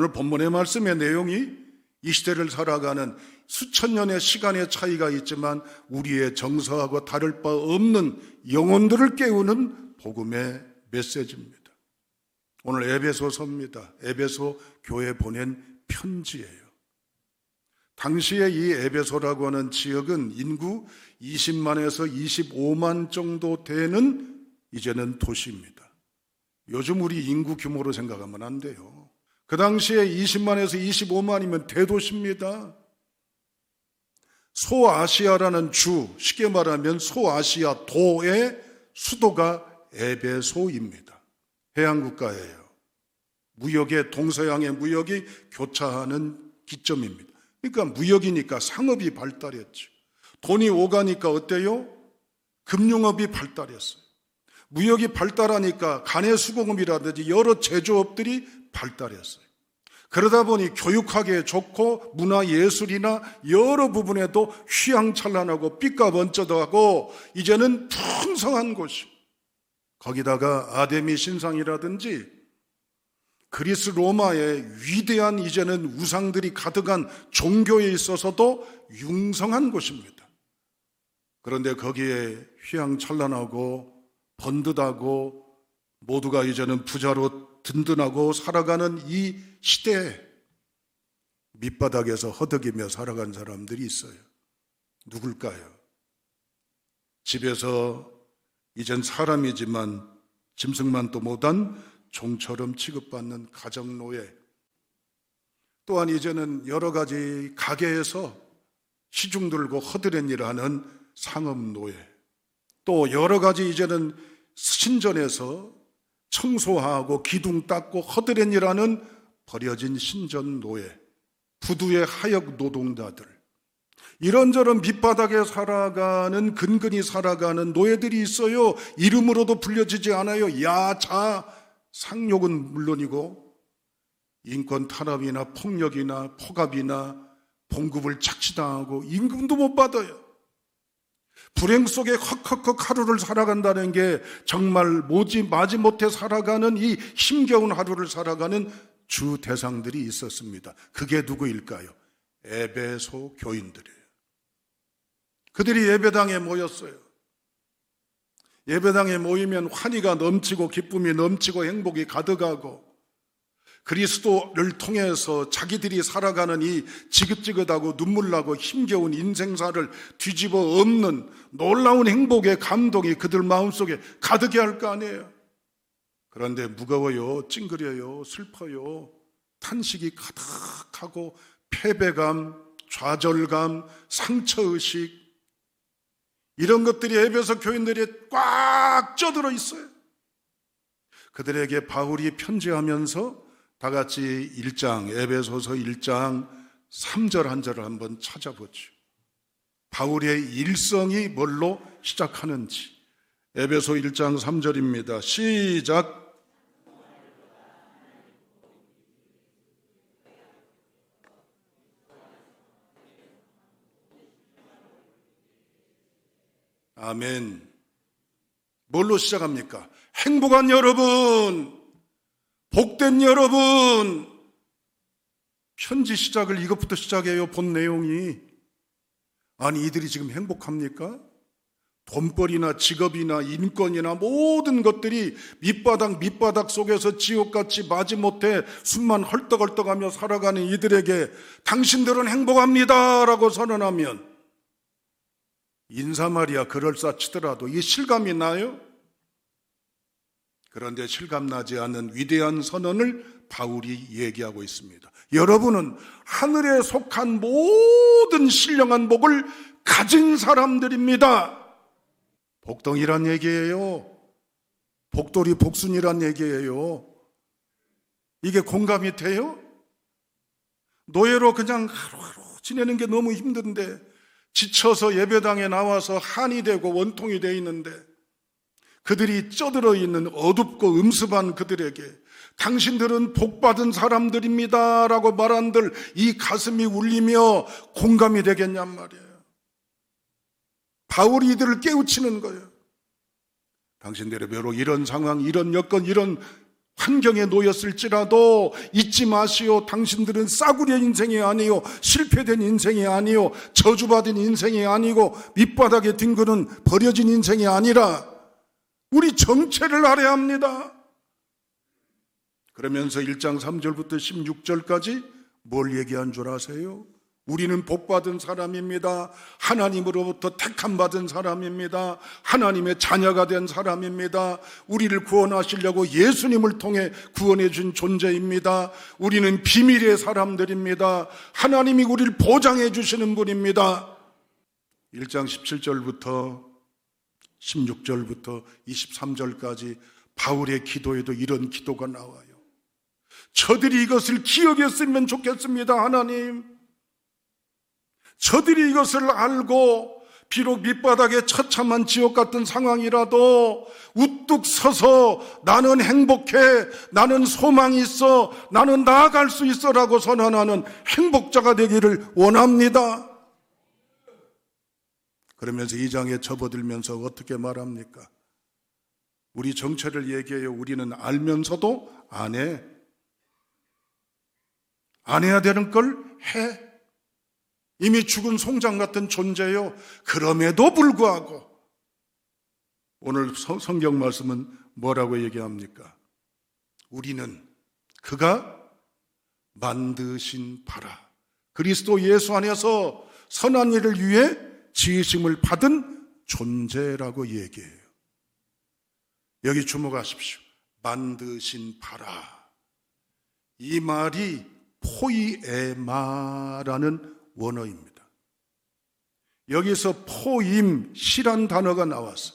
오늘 본문의 말씀의 내용이 이 시대를 살아가는 수천 년의 시간의 차이가 있지만 우리의 정서하고 다를 바 없는 영혼들을 깨우는 복음의 메시지입니다. 오늘 에베소서입니다. 에베소 교회 보낸 편지예요. 당시에 이 에베소라고 하는 지역은 인구 20만에서 25만 정도 되는 이제는 도시입니다. 요즘 우리 인구 규모로 생각하면 안 돼요. 그 당시에 20만에서 25만이면 대도시입니다. 소아시아라는 주, 쉽게 말하면 소아시아 도의 수도가 에베소입니다. 해양국가예요. 무역의 동서양의 무역이 교차하는 기점입니다. 그러니까 무역이니까 상업이 발달했죠. 돈이 오가니까 어때요? 금융업이 발달했어요. 무역이 발달하니까 간해수공업이라든지 여러 제조업들이 발달했어요. 그러다 보니 교육하기에 좋고 문화예술이나 여러 부분에도 휘황찬란하고 삐까번쩍하고 이제는 풍성한 곳이, 거기다가 아데미 신상이라든지 그리스 로마의 위대한 이제는 우상들이 가득한 종교에 있어서도 융성한 곳입니다. 그런데 거기에 휘황찬란하고 번듯하고 모두가 이제는 부자로 든든하고 살아가는 이 시대에 밑바닥에서 허덕이며 살아간 사람들이 있어요. 누굴까요? 집에서 이젠 사람이지만 짐승만도 못한 종처럼 취급받는 가정노예, 또한 이제는 여러 가지 가게에서 시중 들고 허드렛 일하는 상업노예, 또 여러 가지 이제는 신전에서 청소하고 기둥 닦고 허드렛 일하는 버려진 신전노예, 부두의 하역 노동자들, 이런저런 밑바닥에 살아가는 근근히 살아가는 노예들이 있어요. 이름으로도 불려지지 않아요. 야자 상욕은 물론이고 인권 탄압이나 폭력이나 폭압이나 봉급을 착취당하고 임금도 못 받아요. 불행 속에 헉헉헉 하루를 살아간다는 게 정말 마지못해 살아가는 이 힘겨운 하루를 살아가는 주 대상들이 있었습니다. 그게 누구일까요? 에베소 교인들이에요. 그들이 예배당에 모였어요. 예배당에 모이면 환희가 넘치고 기쁨이 넘치고 행복이 가득하고 그리스도를 통해서 자기들이 살아가는 이 지긋지긋하고 눈물나고 힘겨운 인생사를 뒤집어 엎는 놀라운 행복의 감동이 그들 마음속에 가득해 할 거 아니에요. 그런데 무거워요, 찡그려요, 슬퍼요, 탄식이 가득하고 패배감, 좌절감, 상처의식, 이런 것들이 에베소 교인들이 꽉 쪄들어 있어요. 그들에게 바울이 편지하면서 다 같이 1장, 에베소서 1장 3절 한 절을 한번 찾아보죠. 바울의 일성이 뭘로 시작하는지. 에베소 1장 3절입니다. 시작. 아멘. 뭘로 시작합니까? 행복한 여러분, 복된 여러분. 편지 시작을 이것부터 시작해요. 본 내용이. 아니, 이들이 지금 행복합니까? 돈벌이나 직업이나 인권이나 모든 것들이 밑바닥 속에서 지옥같이 마지못해 숨만 헐떡헐떡하며 살아가는 이들에게 당신들은 행복합니다 라고 선언하면 인사말이야 그럴싸치더라도 이 실감이 나요? 그런데 실감나지 않는 위대한 선언을 바울이 얘기하고 있습니다. 여러분은 하늘에 속한 모든 신령한 복을 가진 사람들입니다. 복덩이란 얘기예요. 복돌이 복순이란 얘기예요. 이게 공감이 돼요? 노예로 그냥 하루하루 지내는 게 너무 힘든데 지쳐서 예배당에 나와서 한이 되고 원통이 되어 있는데 그들이 쪄들어 있는 어둡고 음습한 그들에게 당신들은 복받은 사람들입니다 라고 말한들 이 가슴이 울리며 공감이 되겠냔 말이에요. 바울이 이들을 깨우치는 거예요. 당신들의 배로 이런 상황, 이런 여건, 이런 환경에 놓였을지라도 잊지 마시오. 당신들은 싸구려 인생이 아니요, 실패된 인생이 아니요, 저주받은 인생이 아니고 밑바닥에 뒹구는 버려진 인생이 아니라 우리 정체를 알아야 합니다. 그러면서 1장 3절부터 16절까지 뭘 얘기한 줄 아세요? 우리는 복받은 사람입니다. 하나님으로부터 택함받은 사람입니다. 하나님의 자녀가 된 사람입니다. 우리를 구원하시려고 예수님을 통해 구원해 준 존재입니다. 우리는 비밀의 사람들입니다. 하나님이 우리를 보장해 주시는 분입니다. 1장 17절부터 16절부터 23절까지 바울의 기도에도 이런 기도가 나와요. 저들이 이것을 기억했으면 좋겠습니다. 하나님, 저들이 이것을 알고 비록 밑바닥에 처참한 지옥 같은 상황이라도 우뚝 서서 나는 행복해, 나는 소망이 있어, 나는 나아갈 수 있어 라고 선언하는 행복자가 되기를 원합니다. 그러면서 2장에 접어들면서 어떻게 말합니까? 우리 정체를 얘기해요. 우리는 알면서도 안 해. 안 해야 되는 걸 해. 이미 죽은 송장 같은 존재요. 그럼에도 불구하고 오늘 성경 말씀은 뭐라고 얘기합니까? 우리는 그가 만드신 바라, 그리스도 예수 안에서 선한 일을 위해 지으심을 받은 존재라고 얘기해요. 여기 주목하십시오. 만드신 바라. 이 말이 포이에마라는 원어입니다. 여기서 포임시란 단어가 나왔어.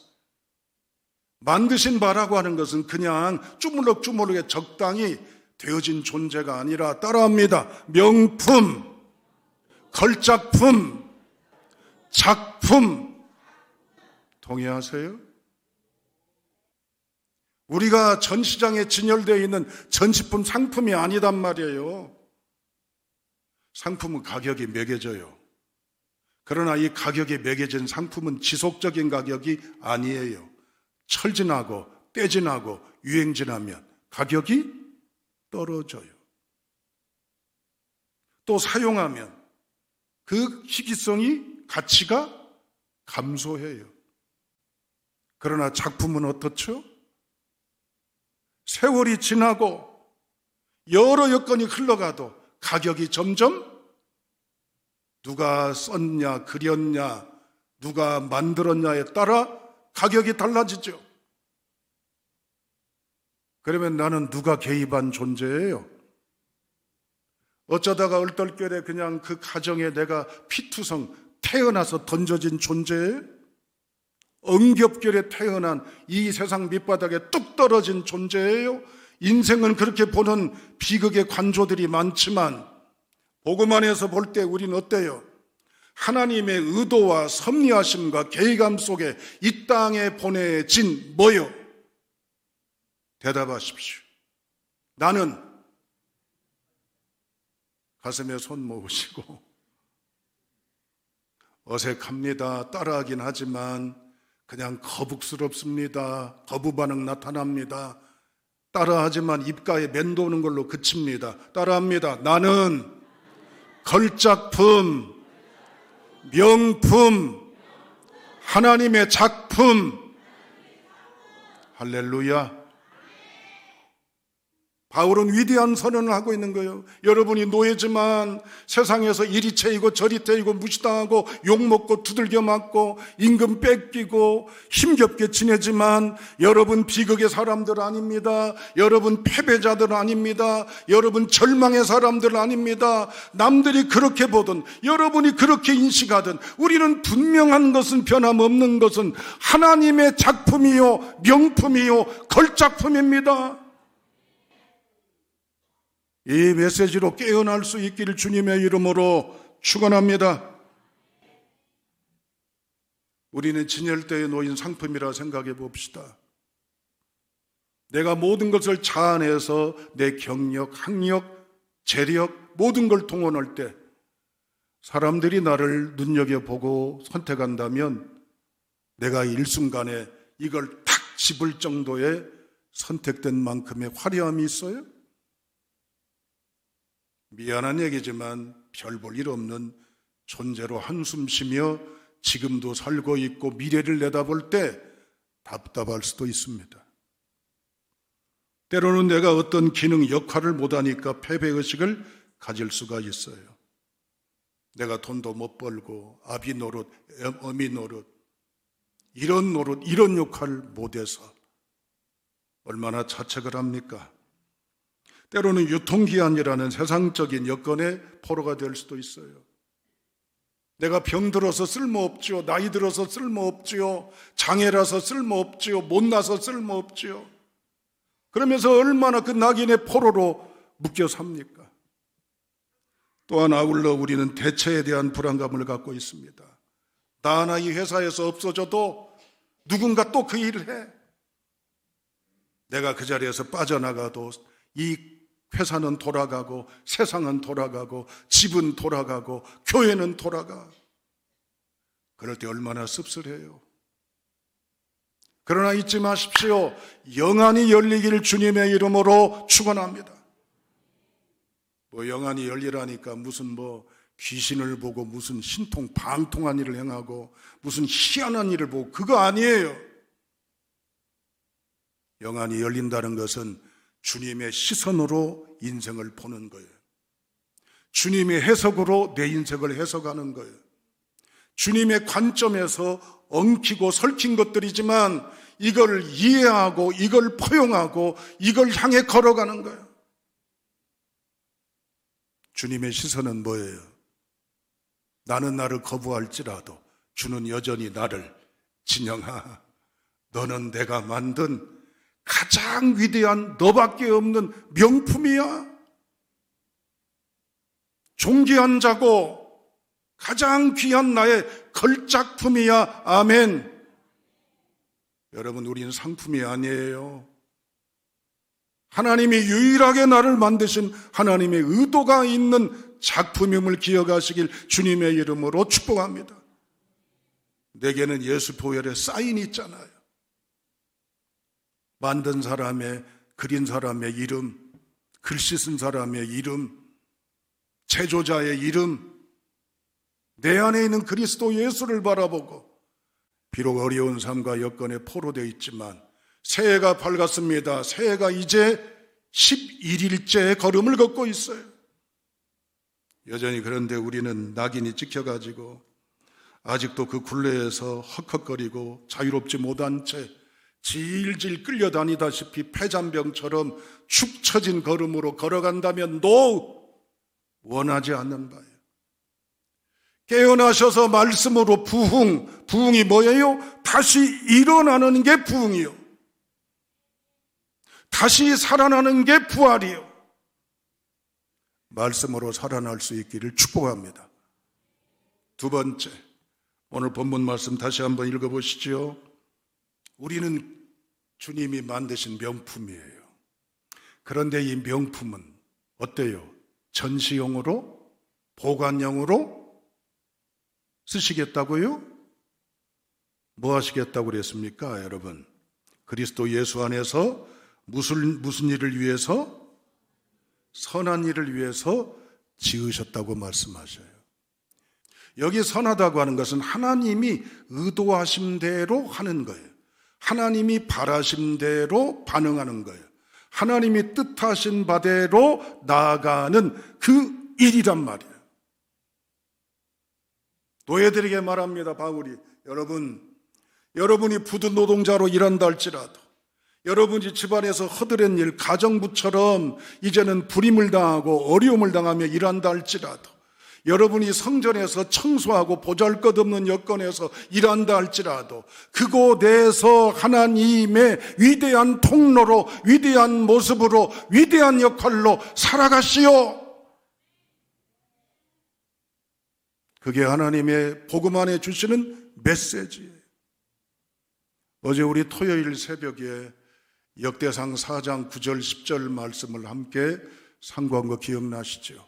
만드신 바라고 하는 것은 그냥 주물럭주물럭에 적당히 되어진 존재가 아니라, 따라합니다, 명품, 걸작품, 작품. 동의하세요? 우리가 전시장에 진열되어 있는 전시품 상품이 아니단 말이에요. 상품은 가격이 매겨져요. 그러나 이 가격이 매겨진 상품은 지속적인 가격이 아니에요. 철진하고 때진하고 유행진하면 가격이 떨어져요. 또 사용하면 그 희귀성이, 가치가 감소해요. 그러나 작품은 어떻죠? 세월이 지나고 여러 여건이 흘러가도 가격이 점점 누가 썼냐, 그렸냐, 누가 만들었냐에 따라 가격이 달라지죠. 그러면 나는 누가 개입한 존재예요? 어쩌다가 얼떨결에 그냥 그 가정에 내가 피투성 태어나서 던져진 존재예요? 엉겹결에 태어난 이 세상 밑바닥에 뚝 떨어진 존재예요? 인생은 그렇게 보는 비극의 관조들이 많지만 복음 안에서 볼 때 우리는 어때요? 하나님의 의도와 섭리하심과 계획함 속에 이 땅에 보내진 뭐요? 대답하십시오. 나는 가슴에 손 모으시고 어색합니다. 따라하긴 하지만 그냥 거북스럽습니다. 거부 반응 나타납니다. 따라하지만 입가에 맴도는 걸로 그칩니다. 따라합니다. 나는 걸작품, 명품, 하나님의 작품. 할렐루야. 바울은 위대한 선언을 하고 있는 거예요. 여러분이 노예지만 세상에서 이리 채이고 저리 채이고 무시당하고 욕먹고 두들겨 맞고 임금 뺏기고 힘겹게 지내지만 여러분 비극의 사람들 아닙니다. 여러분 패배자들 아닙니다. 여러분 절망의 사람들 아닙니다. 남들이 그렇게 보든 여러분이 그렇게 인식하든 우리는 분명한 것은, 변함없는 것은 하나님의 작품이요, 명품이요, 걸작품입니다. 이 메시지로 깨어날 수 있기를 주님의 이름으로 축원합니다. 우리는 진열대에 놓인 상품이라 생각해 봅시다. 내가 모든 것을 자아내서 내 경력, 학력, 재력 모든 걸 동원할 때 사람들이 나를 눈여겨보고 선택한다면 내가 일순간에 이걸 탁 집을 정도의 선택된 만큼의 화려함이 있어요? 미안한 얘기지만 별 볼 일 없는 존재로 한숨 쉬며 지금도 살고 있고 미래를 내다볼 때 답답할 수도 있습니다. 때로는 내가 어떤 기능, 역할을 못하니까 패배의식을 가질 수가 있어요. 내가 돈도 못 벌고 아비 노릇, 어미 노릇, 이런 역할을 못해서 얼마나 자책을 합니까? 때로는 유통기한이라는 세상적인 여건의 포로가 될 수도 있어요. 내가 병들어서 쓸모없지요. 나이 들어서 쓸모없지요. 장애라서 쓸모없지요. 못나서 쓸모없지요. 그러면서 얼마나 그 낙인의 포로로 묶여 삽니까? 또한 아울러 우리는 대체에 대한 불안감을 갖고 있습니다. 나 하나 이 회사에서 없어져도 누군가 또 그 일을 해. 내가 그 자리에서 빠져나가도 이 회사는 돌아가고 세상은 돌아가고 집은 돌아가고 교회는 돌아가. 그럴 때 얼마나 씁쓸해요. 그러나 잊지 마십시오. 영안이 열리기를 주님의 이름으로 축원합니다. 영안이 열리라니까 무슨 귀신을 보고 무슨 신통방통한 일을 행하고 무슨 희한한 일을 보고 그거 아니에요. 영안이 열린다는 것은 주님의 시선으로 인생을 보는 거예요. 주님의 해석으로 내 인생을 해석하는 거예요. 주님의 관점에서 엉키고 설킨 것들이지만 이걸 이해하고 이걸 포용하고 이걸 향해 걸어가는 거예요. 주님의 시선은 뭐예요? 나는 나를 거부할지라도 주는 여전히 나를 진영아, 너는 내가 만든 가장 위대한 너밖에 없는 명품이야. 존귀한 자고 가장 귀한 나의 걸작품이야. 아멘. 여러분, 우리는 상품이 아니에요. 하나님이 유일하게 나를 만드신 하나님의 의도가 있는 작품임을 기억하시길 주님의 이름으로 축복합니다. 내게는 예수 보혈의 사인이 있잖아요. 만든 사람의, 그린 사람의 이름, 글씨 쓴 사람의 이름, 제조자의 이름, 내 안에 있는 그리스도 예수를 바라보고 비록 어려운 삶과 여건에 포로되어 있지만 새해가 밝았습니다. 새해가 이제 11일째 걸음을 걷고 있어요. 여전히 그런데 우리는 낙인이 찍혀가지고 아직도 그 굴레에서 헉헉거리고 자유롭지 못한 채 질질 끌려다니다시피 폐잔병처럼 축 처진 걸음으로 걸어간다면 원하지 않는 바예요. 깨어나셔서 말씀으로 부흥이 뭐예요? 다시 일어나는 게 부흥이요. 다시 살아나는 게 부활이요. 말씀으로 살아날 수 있기를 축복합니다. 두 번째, 오늘 본문 말씀 다시 한번 읽어보시죠. 우리는 주님이 만드신 명품이에요. 그런데 이 명품은 어때요? 전시용으로? 보관용으로? 쓰시겠다고요? 뭐 하시겠다고 그랬습니까, 여러분? 그리스도 예수 안에서 무슨 일을 위해서? 선한 일을 위해서 지으셨다고 말씀하셔요. 여기 선하다고 하는 것은 하나님이 의도하신 대로 하는 거예요. 하나님이 바라신 대로 반응하는 거예요. 하나님이 뜻하신 바대로 나아가는 그 일이란 말이에요. 노예들에게 말합니다, 바울이. 여러분이 부두 노동자로 일한다 할지라도, 여러분이 집안에서 허드렛 일, 가정부처럼 이제는 불임을 당하고 어려움을 당하며 일한다 할지라도, 여러분이 성전에서 청소하고 보잘것없는 여건에서 일한다 할지라도 그곳에서 하나님의 위대한 통로로, 위대한 모습으로, 위대한 역할로 살아가시오. 그게 하나님의 복음 안에 주시는 메시지예요. 어제 우리 토요일 새벽에 역대상 4장 9절 10절 말씀을 함께 상고한 거 기억나시죠?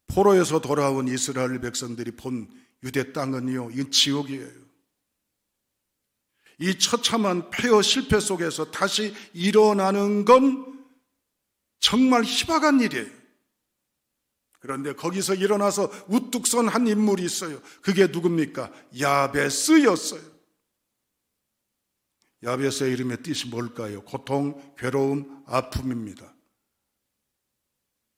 포로에서 돌아온 이스라엘 백성들이 본 유대 땅은요, 이건 지옥이에요. 이 처참한 폐허 실패 속에서 다시 일어나는 건 정말 희박한 일이에요. 그런데 거기서 일어나서 우뚝 선 한 인물이 있어요. 그게 누굽니까? 야베스였어요. 야베스의 이름의 뜻이 뭘까요? 고통, 괴로움, 아픔입니다.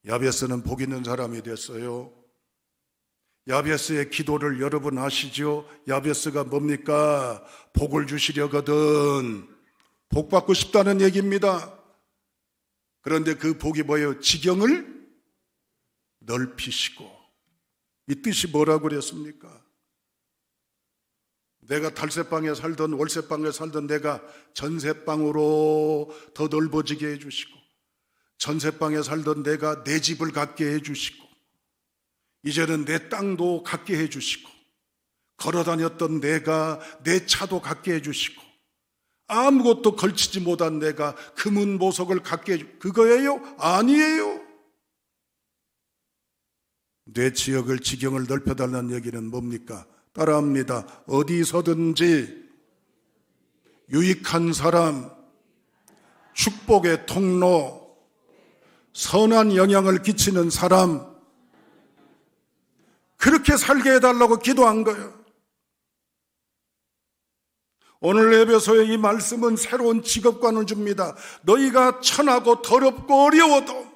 야베스는 복 있는 사람이 됐어요. 야베스의 기도를 여러분 아시죠? 야베스가 뭡니까? 복을 주시려거든 복 받고 싶다는 얘기입니다. 그런데 그 복이 뭐예요? 지경을 넓히시고. 이 뜻이 뭐라고 그랬습니까? 내가 달새방에 살던 월세방에 살던 내가 전세방으로 더 넓어지게 해주시고, 전세방에 살던 내가 내 집을 갖게 해주시고, 이제는 내 땅도 갖게 해주시고, 걸어다녔던 내가 내 차도 갖게 해주시고, 아무것도 걸치지 못한 내가 금은 보석을 갖게 해주고, 그거예요? 아니에요. 내 지역을 지경을 넓혀달라는 얘기는 뭡니까? 따라합니다. 어디서든지 유익한 사람, 축복의 통로, 선한 영향을 끼치는 사람, 그렇게 살게 해달라고 기도한 거예요. 오늘 에베소의 이 말씀은 새로운 직업관을 줍니다. 너희가 천하고 더럽고 어려워도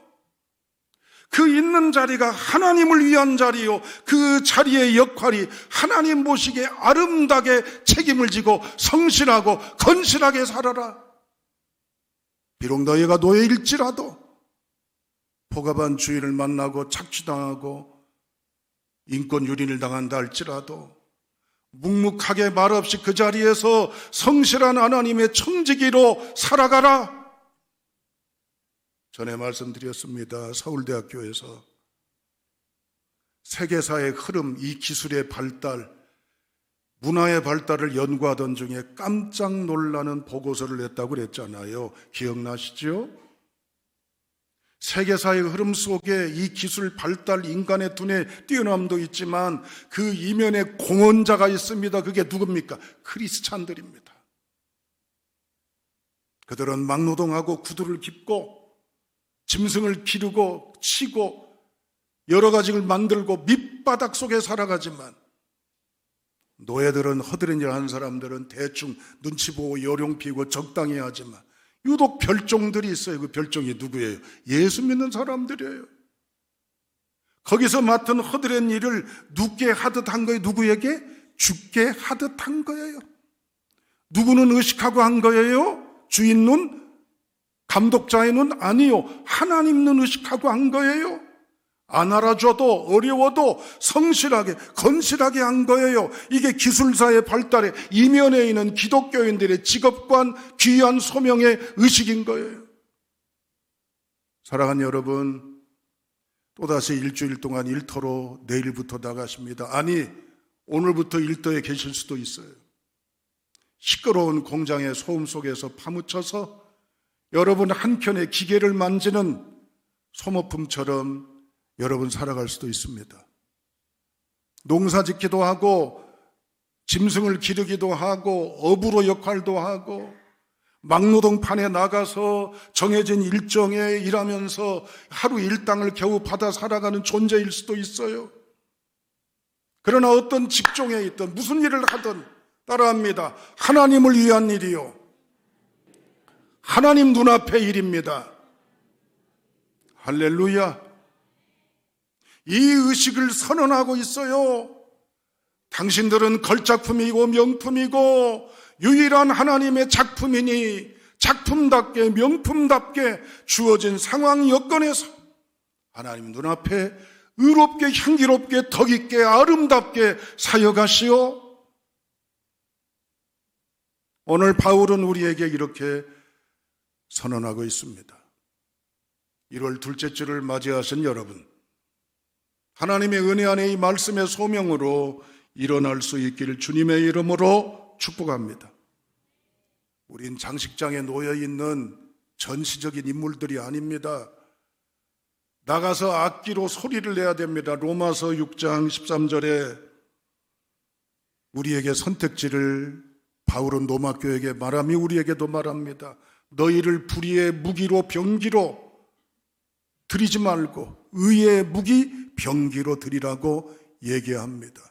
그 있는 자리가 하나님을 위한 자리요, 그 자리의 역할이 하나님 보시기에 아름답게 책임을 지고 성실하고 건실하게 살아라. 비록 너희가 노예일지라도 포갑한 주인을 만나고 착취당하고 인권 유린을 당한다 할지라도 묵묵하게 말없이 그 자리에서 성실한 하나님의 청지기로 살아가라. 전에 말씀드렸습니다. 서울대학교에서 세계사의 흐름, 이 기술의 발달, 문화의 발달을 연구하던 중에 깜짝 놀라는 보고서를 냈다고 그랬잖아요. 기억나시죠? 세계사의 흐름 속에 이 기술 발달, 인간의 두뇌 뛰어남도 있지만 그 이면에 공헌자가 있습니다. 그게 누굽니까? 크리스찬들입니다. 그들은 막노동하고 구두를 깁고 짐승을 기르고 치고 여러 가지를 만들고 밑바닥 속에 살아가지만, 노예들은 허드렛 일 하는 사람들은 대충 눈치 보고 요령 피고 적당히 하지만 유독 별종들이 있어요. 그 별종이 누구예요? 예수 믿는 사람들이에요. 거기서 맡은 허드렛 일을 눕게 하듯 한 거예요. 누구에게? 죽게 하듯 한 거예요. 누구는 의식하고 한 거예요? 주인 눈? 감독자의 눈? 아니요. 하나님 눈 의식하고 한 거예요. 안 알아줘도 어려워도 성실하게 건실하게 한 거예요. 이게 기술사의 발달에 이면에 있는 기독교인들의 직업관, 귀한 소명의 의식인 거예요. 사랑하는 여러분, 또다시 일주일 동안 일터로 내일부터 나가십니다. 아니, 오늘부터 일터에 계실 수도 있어요. 시끄러운 공장의 소음 속에서 파묻혀서 여러분 한켠에 기계를 만지는 소모품처럼 여러분 살아갈 수도 있습니다. 농사 짓기도 하고 짐승을 기르기도 하고 어부로 역할도 하고 막노동판에 나가서 정해진 일정에 일하면서 하루 일당을 겨우 받아 살아가는 존재일 수도 있어요. 그러나 어떤 직종에 있든 무슨 일을 하든 따라합니다. 하나님을 위한 일이요, 하나님 눈앞의 일입니다. 할렐루야. 이 의식을 선언하고 있어요. 당신들은 걸작품이고 명품이고 유일한 하나님의 작품이니 작품답게 명품답게 주어진 상황 여건에서 하나님 눈앞에 의롭게 향기롭게 덕있게 아름답게 사역하시오. 오늘 바울은 우리에게 이렇게 선언하고 있습니다. 1월 둘째 주를 맞이하신 여러분, 하나님의 은혜 안에 이 말씀의 소명으로 일어날 수 있기를 주님의 이름으로 축복합니다. 우린 장식장에 놓여있는 전시적인 인물들이 아닙니다. 나가서 악기로 소리를 내야 됩니다. 로마서 6장 13절에 우리에게 선택지를 바울은 로마교회에게 말하며 우리에게도 말합니다. 너희를 불의의 무기로 병기로 드리지 말고 의의 무기 병기로 드리라고 얘기합니다.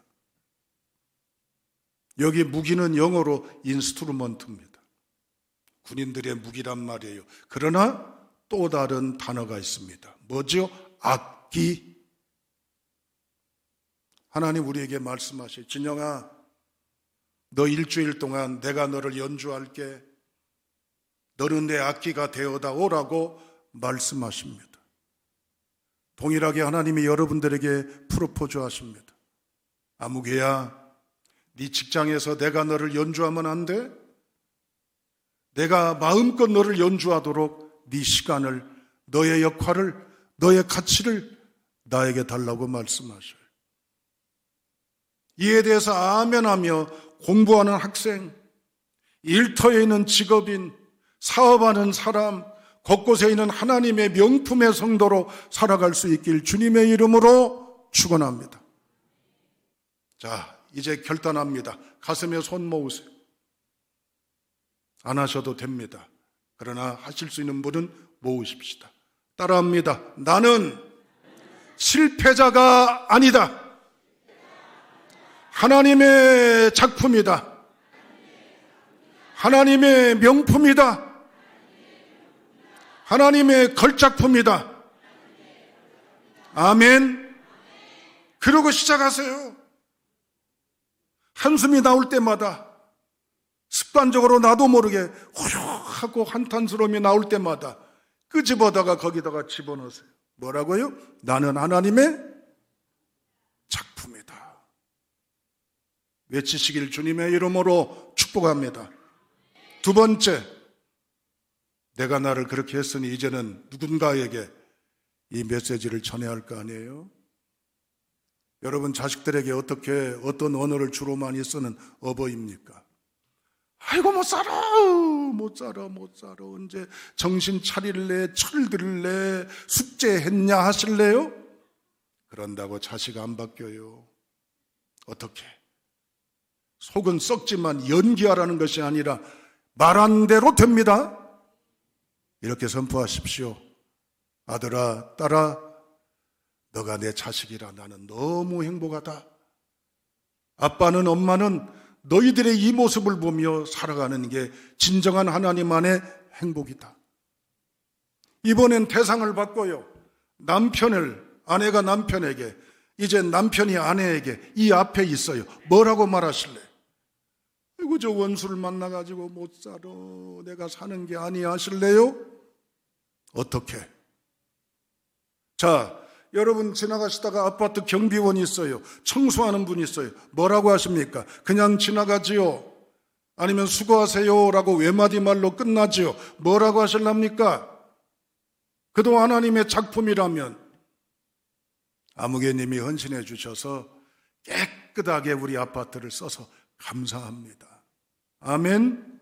여기 무기는 영어로 인스트루먼트입니다. 군인들의 무기란 말이에요. 그러나 또 다른 단어가 있습니다. 뭐죠? 악기. 하나님 우리에게 말씀하셔요. 진영아, 너 일주일 동안 내가 너를 연주할게. 너는 내 악기가 되어다 오라고 말씀하십니다. 동일하게 하나님이 여러분들에게 프로포즈 하십니다. 아무개야, 네 직장에서 내가 너를 연주하면 안 돼? 내가 마음껏 너를 연주하도록 네 시간을, 너의 역할을, 너의 가치를 나에게 달라고 말씀하셔요. 이에 대해서 아멘하며 공부하는 학생, 일터에 있는 직업인, 사업하는 사람, 곳곳에 있는 하나님의 명품의 성도로 살아갈 수 있길 주님의 이름으로 축원합니다. 자, 이제 결단합니다. 가슴에 손 모으세요. 안 하셔도 됩니다. 그러나 하실 수 있는 분은 모으십시다. 따라합니다. 나는 실패자가 아니다. 하나님의 작품이다. 하나님의 명품이다. 하나님의 걸작품이다. 아멘. 그러고 시작하세요. 한숨이 나올 때마다, 습관적으로 나도 모르게 후련하고 한탄스러움이 나올 때마다 끄집어다가 거기다가 집어넣으세요. 뭐라고요? 나는 하나님의 작품이다. 외치시길 주님의 이름으로 축복합니다. 두 번째, 내가 나를 그렇게 했으니 이제는 누군가에게 이 메시지를 전해야 할 거 아니에요? 여러분 자식들에게 어떤 언어를 주로 많이 쓰는 어버이입니까? 아이고 못 살아 언제 정신 차릴래, 철들래, 숙제했냐 하실래요? 그런다고 자식 안 바뀌어요. 어떻게? 속은 썩지만 연기하라는 것이 아니라 말한 대로 됩니다. 이렇게 선포하십시오. 아들아, 딸아, 너가 내 자식이라 나는 너무 행복하다. 아빠는, 엄마는 너희들의 이 모습을 보며 살아가는 게 진정한 하나님 안의 행복이다. 이번엔 대상을 바꿔요. 아내가 남편에게, 이제 남편이 아내에게 이 앞에 있어요. 뭐라고 말하실래? 아이고 저 원수를 만나가지고 못 살아, 내가 사는 게 아니야 하실래요? 어떻게? 자, 여러분 지나가시다가 아파트 경비원이 있어요. 청소하는 분이 있어요. 뭐라고 하십니까? 그냥 지나가지요? 아니면 수고하세요라고 외마디 말로 끝나지요? 뭐라고 하실랍니까? 그도 하나님의 작품이라면 아무개님이 헌신해 주셔서 깨끗하게 우리 아파트를 써서 감사합니다. 아멘.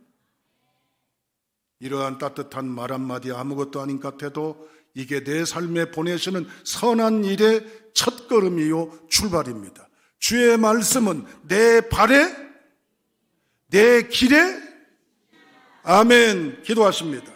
이러한 따뜻한 말 한마디 아무것도 아닌 것 같아도 이게 내 삶에 보내시는 선한 일의 첫걸음이요 출발입니다. 주의 말씀은 내 발에, 내 길에, 아멘. 기도하십니다.